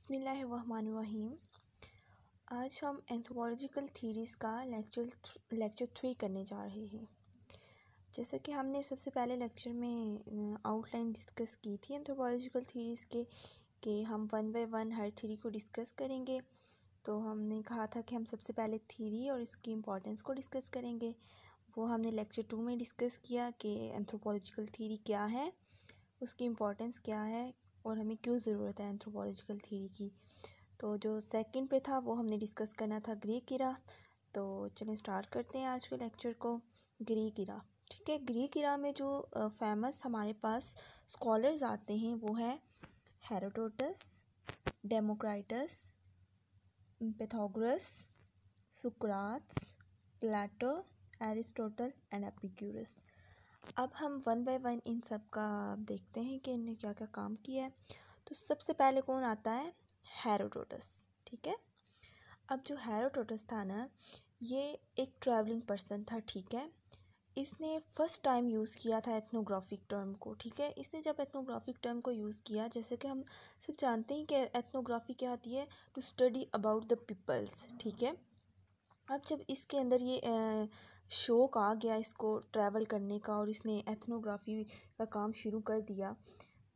बिस्मिल्लाहिर्रहमानिर्रहीम। आज हम एंथ्रोपोलॉजिकल थीरीज़ का लेक्चर 3 करने जा रहे हैं। जैसा कि हमने सबसे पहले लेक्चर में आउटलाइन डिस्कस की थी एंथ्रोपोलॉजिकल थीरीज़ के कि हम one by one her theory को डिस्कस करेंगे। तो हमने कहा था कि हम सबसे पहले थीरी और इसकी इम्पोर्टेंस को डिस्कस करेंगे। वो हमने लेक्चर 2 में डिस्कस किया कि एंथ्रोपोलॉजिकल थीरी क्या है, उसकी इम्पोर्टेंस क्या है और हमें क्यों ज़रूरत है एंथ्रोपोलॉजिकल थ्योरी की। तो जो सेकंड पे था वो हमने डिस्कस करना था ग्रीक इरा। तो चलें स्टार्ट करते हैं आज के लेक्चर को। ग्रीक इरा, ठीक है। ग्रीक इरा में जो फेमस हमारे पास स्कॉलर्स आते हैं वो है Herodotus, डेमोक्राइटस, Pythagoras, Sukrat, Plato, Aristotle and Epicurus. अब हम वन बाय वन इन सब का देखते हैं कि इन्होंने क्या क्या काम किया है। तो सबसे पहले कौन आता है? हेरोडोटस, ठीक है। अब जो हेरोडोटस था ना, ये एक ट्रैवलिंग पर्सन था, ठीक है। इसने फर्स्ट टाइम यूज़ किया था एथनोग्राफिक टर्म को, ठीक है। इसने जब एथनोग्राफिक टर्म को यूज़ किया, जैसे कि हम सब जानते हैं कि एथनोग्राफी क्या होती है, to study about the peoples, ठीक है। अब जब इसके अंदर ये शौक़ आ गया इसको ट्रैवल करने का और इसने एथनोग्राफी का काम शुरू कर दिया,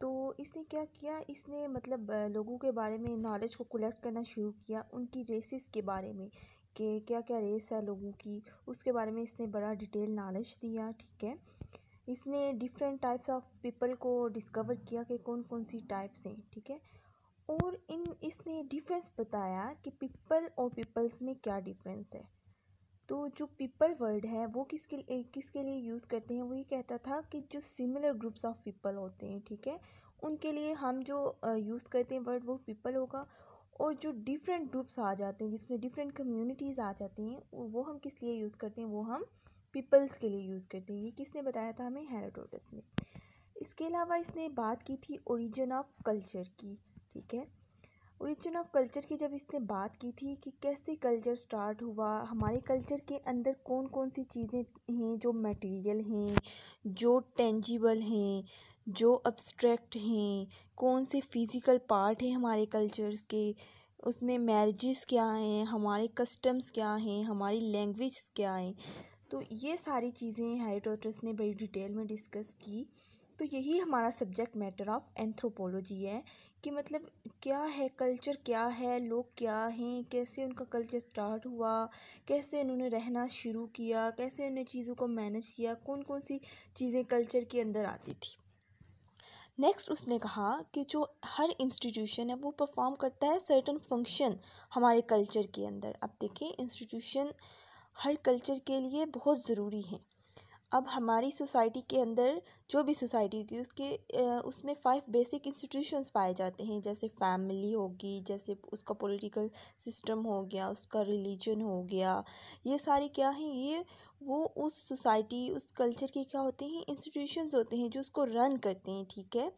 तो इसने क्या किया, इसने मतलब लोगों के बारे में नॉलेज को कलेक्ट करना शुरू किया, उनकी रेसेस के बारे में कि क्या क्या रेस है लोगों की, उसके बारे में इसने बड़ा डिटेल नॉलेज दिया, ठीक है। इसने डिफरेंट टाइप्स ऑफ पीपल को डिस्कवर किया कि कौन कौन सी टाइप्स हैं, ठीक है। और इसने डिफरेंस बताया कि पीपल और पीपल्स में क्या डिफरेंस है। तो जो पीपल वर्ड है वो किसके लिए यूज़ करते हैं, वो ये कहता था कि जो सिमिलर ग्रुप्स ऑफ पीपल होते हैं, ठीक है, उनके लिए हम जो यूज़ करते हैं वर्ड वो पीपल होगा। और जो डिफरेंट ग्रुप्स आ जाते हैं जिसमें डिफरेंट कम्युनिटीज़ आ जाती हैं, वो हम किस लिए यूज़ करते हैं, वो हम पीपल्स के लिए यूज़ करते हैं। ये किसने बताया था हमें? हेरोडोटस ने। इसके अलावा इसने बात की थी ओरिजिन ऑफ कल्चर की, ठीक है। ओरिजिन ऑफ कल्चर की जब इसने बात की थी कि कैसे कल्चर स्टार्ट हुआ, हमारे कल्चर के अंदर कौन कौन सी चीज़ें हैं जो मटेरियल हैं, जो टेंजिबल हैं, जो अब्स्ट्रैक्ट हैं, कौन से फिज़िकल पार्ट हैं हमारे कल्चर्स के, उसमें मैरिजेस क्या हैं, हमारे कस्टम्स क्या हैं, हमारी लैंग्वेज क्या हैं। तो ये सारी चीज़ें हेरोडोटस ने बड़ी डिटेल में डिस्कस की। तो यही हमारा सब्जेक्ट मैटर ऑफ एंथ्रोपोलॉजी है कि मतलब क्या है कल्चर, क्या है लोग, क्या हैं, कैसे उनका कल्चर स्टार्ट हुआ, कैसे उन्होंने रहना शुरू किया, कैसे उन्होंने चीज़ों को मैनेज किया, कौन कौन सी चीज़ें कल्चर के अंदर आती थी। नेक्स्ट उसने कहा कि जो हर इंस्टीट्यूशन है वो परफॉर्म करता है सर्टन फंक्शन हमारे कल्चर के अंदर। अब देखिए, इंस्टीट्यूशन हर कल्चर के लिए बहुत ज़रूरी है। अब हमारी सोसाइटी के अंदर जो भी सोसाइटी होगी उसमें 5 बेसिक इंस्टीट्यूशंस पाए जाते हैं, जैसे फैमिली होगी, जैसे उसका पॉलिटिकल सिस्टम हो गया, उसका रिलीजन हो गया। ये सारी क्या हैं, ये वो उस सोसाइटी उस कल्चर के क्या होते हैं, इंस्टीट्यूशंस होते हैं जो उसको रन करते हैं, ठीक है।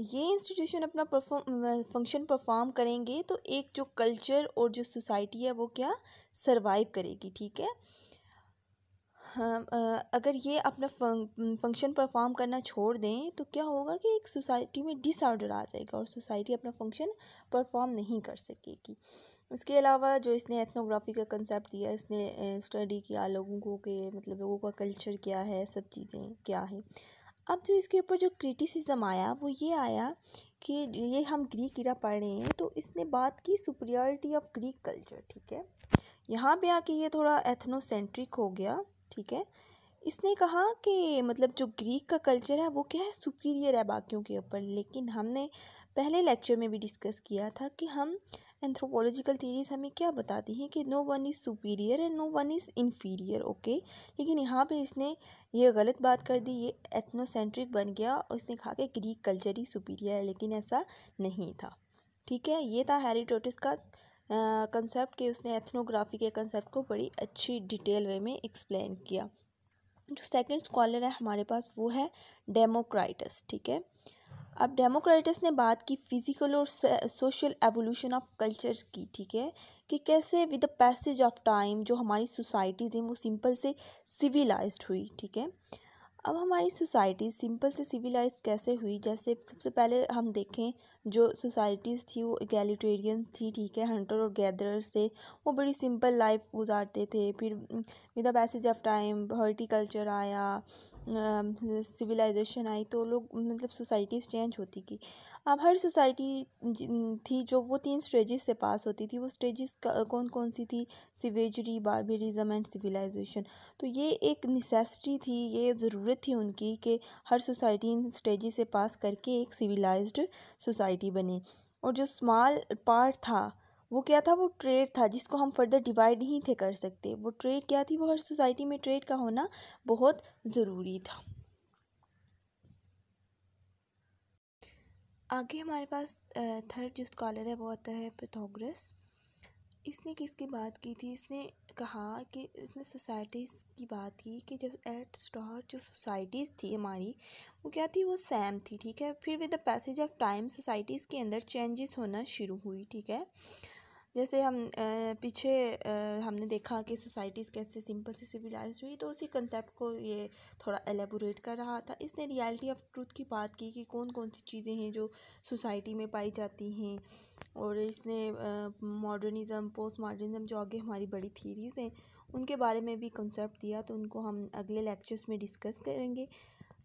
ये इंस्टीट्यूशन अपना फंक्शन परफॉर्म करेंगे तो एक जो कल्चर और जो सोसाइटी है वो क्या सरवाइव करेगी, ठीक है। हाँ, अगर ये अपना फंक्शन परफॉर्म करना छोड़ दें तो क्या होगा कि एक सोसाइटी में डिसऑर्डर आ जाएगा और सोसाइटी अपना फंक्शन परफॉर्म नहीं कर सकेगी। इसके अलावा जो इसने एथनोग्राफी का कंसेप्ट दिया, इसने स्टडी किया लोगों को के मतलब लोगों का कल्चर क्या है, सब चीज़ें क्या है। अब जो इसके ऊपर जो क्रिटिसिज्म आया वो ये आया कि ये हम ग्रीक इरा पढ़ रहे हैं तो इसने बात की सुपीरियरिटी ऑफ ग्रीक कल्चर, ठीक है। यहाँ पे आके ये थोड़ा एथनोसेंट्रिक हो गया, ठीक है। इसने कहा कि मतलब जो ग्रीक का कल्चर है वो क्या है, सुपीरियर है बाकियों के ऊपर। लेकिन हमने पहले लेक्चर में भी डिस्कस किया था कि हम एंथ्रोपोलॉजिकल थीरीज हमें क्या बताती हैं कि no one is superior and no one is inferior, okay. लेकिन यहाँ पे इसने ये गलत बात कर दी, ये एथनोसेंट्रिक बन गया और इसने कहा कि ग्रीक कल्चर ही सुपीरियर है, लेकिन ऐसा नहीं था, ठीक है। ये था हेरोडोटस का कंसेप्ट कि उसने एथनोग्राफी के कंसेप्ट को बड़ी अच्छी डिटेल वे में एक्सप्लेन किया। जो सेकंड स्कॉलर है हमारे पास वो है डेमोक्राइटस, ठीक है। अब डेमोक्राइटस ने बात की फिज़िकल और सोशल एवोल्यूशन ऑफ कल्चर्स की, ठीक है, कि कैसे with the passage of time जो हमारी सोसाइटीज़ हैं वो सिंपल से सिविलाइज्ड हुई, ठीक है। अब हमारी सोसाइटी सिंपल से सिविलाइज कैसे हुई, जैसे सबसे पहले हम देखें जो सोसाइटीज़ थी वो इगैलिटेरियन थी, ठीक है, हंटर और गैदरर्स थे, वो बड़ी सिंपल लाइफ गुजारते थे। फिर with the passage of time horticulture आया, सिविलाइजेशन आई, तो लोग मतलब सोसाइटीज़ चेंज होती गई। अब हर सोसाइटी थी जो वो 3 स्टेजेस से पास होती थी। वो स्टेजेस कौन कौन सी थी? सिवेजरी, बारबेरिज्म एंड सिविलाइजेशन। तो ये एक नेसेसिटी थी, ये ज़रूरत थी उनकी कि हर सोसाइटी इन स्टेजेस से पास करके एक सिविलाइज्ड सोसाइटी बने। और जो स्मॉल पार्ट था वो क्या था? वो ट्रेड था, जिसको हम फर्दर डिवाइड नहीं थे कर सकते। वो ट्रेड क्या थी? वो हर सोसाइटी में ट्रेड का होना बहुत ज़रूरी था। आगे हमारे पास थर्ड जो स्कॉलर है वो आता है pythagoras। इसने किसकी बात की थी? इसने कहा कि इसने सोसाइटीज़ की बात की कि जब एट स्टार्ट जो सोसाइटीज़ थी हमारी वो क्या थी? वो सेम थी, ठीक है। फिर with the passage of time societies के अंदर चेंजेस होना शुरू हुई, ठीक है। जैसे हम पीछे हमने देखा कि सोसाइटीज़ कैसे सिंपल से सिविलाइज हुई, तो उसी कंसेप्ट को ये थोड़ा एलेबोरेट कर रहा था। इसने रियलिटी ऑफ ट्रूथ की बात की कि कौन कौन सी चीज़ें हैं जो सोसाइटी में पाई जाती हैं। और इसने मॉडर्निज़म, पोस्ट मॉडर्निज़म जो आगे हमारी बड़ी थीरीज़ हैं उनके बारे में भी कंसेप्ट दिया, तो उनको हम अगले लेक्चर्स में डिस्कस करेंगे।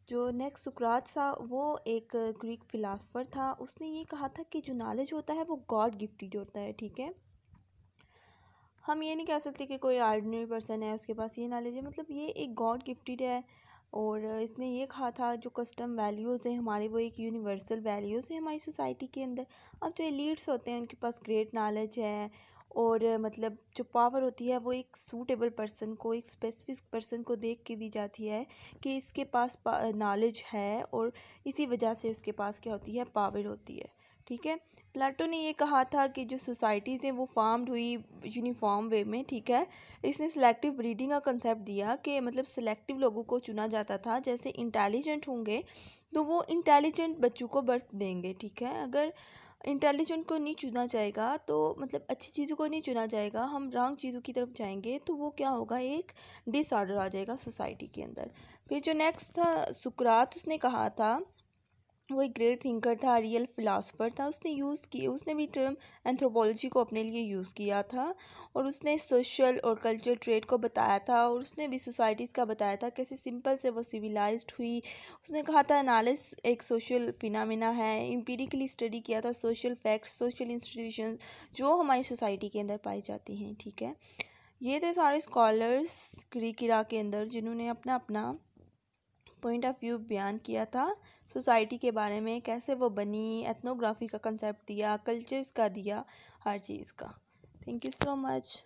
जो नेक्स्ट सुकरात था वो एक ग्रीक फ़िलासफ़र था। उसने ये कहा था कि जो नॉलेज होता है वो गॉड गिफ्टेड होता है, ठीक है। हम ये नहीं कह सकते कि कोई ऑर्डिनरी पर्सन है उसके पास ये नॉलेज है, मतलब ये एक गॉड गिफ्टेड है। और इसने ये कहा था जो कस्टम वैल्यूज़ हैं हमारे वो एक यूनिवर्सल वैल्यूज़ हैं हमारी सोसाइटी के अंदर। अब जो एलीट्स होते हैं उनके पास ग्रेट नॉलेज है, और मतलब जो पावर होती है वो एक सूटेबल पर्सन को, एक स्पेसिफिक पर्सन को देख के दी जाती है कि इसके पास नॉलेज है, और इसी वजह से उसके पास क्या होती है? पावर होती है, ठीक है। प्लाटो ने ये कहा था कि जो सोसाइटीज़ हैं वो फॉर्म्ड हुई यूनिफॉर्म वे में, ठीक है। इसने सिलेक्टिव ब्रीडिंग का कंसेप्ट दिया कि मतलब सिलेक्टिव लोगों को चुना जाता था। जैसे इंटेलिजेंट होंगे तो वो इंटेलिजेंट बच्चों को बर्थ देंगे, ठीक है। अगर इंटेलिजेंट को नहीं चुना जाएगा, तो मतलब अच्छी चीज़ों को नहीं चुना जाएगा, हम रॉन्ग चीज़ों की तरफ जाएंगे, तो वो क्या होगा? एक डिसऑर्डर आ जाएगा सोसाइटी के अंदर। फिर जो नेक्स्ट था सुकरात, उसने कहा था, वो एक ग्रेट थिंकर था, रियल फिलासफ़र था। उसने भी टर्म एंथ्रोपोलॉजी को अपने लिए यूज़ किया था, और उसने सोशल और कल्चरल ट्रेड को बताया था, और उसने भी सोसाइटीज़ का बताया था कैसे सिंपल से वो सिविलाइज्ड हुई। उसने कहा था एनालिस एक सोशल फिनोमेना है, एम्पिरिकली स्टडी किया था सोशल फैक्ट्स, सोशल इंस्टीट्यूशन जो हमारी सोसाइटी के अंदर पाई जाती हैं, ठीक है। ये थे सारे स्कॉलर्स ग्रीक इरा के अंदर जिन्होंने अपना अपना पॉइंट ऑफ व्यू बयान किया था सोसाइटी के बारे में, कैसे वो बनी, एथनोग्राफी का कंसेप्ट दिया, कल्चर्स का दिया, हर चीज़ का। Thank you so much.